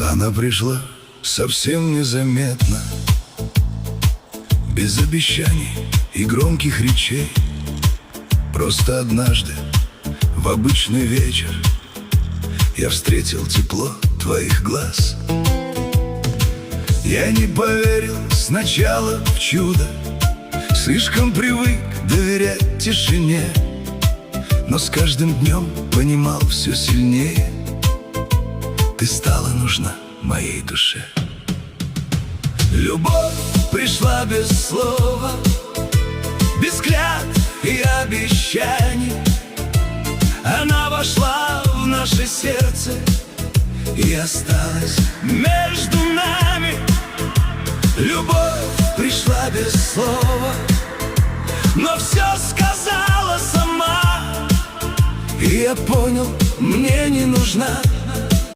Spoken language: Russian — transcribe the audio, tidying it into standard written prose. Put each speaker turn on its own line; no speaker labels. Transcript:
Она пришла совсем незаметно, без обещаний и громких речей. Просто однажды, в обычный вечер, я встретил тепло твоих глаз. Я не поверил сначала в чудо, слишком привык доверять тишине, но с каждым днем понимал все сильнее: ты стала нужна моей душе. Любовь пришла без слова, без клятв и обещаний. Она вошла в наше сердце и осталась между нами. Любовь пришла без слова, но все сказала сама. И я понял, мне не нужна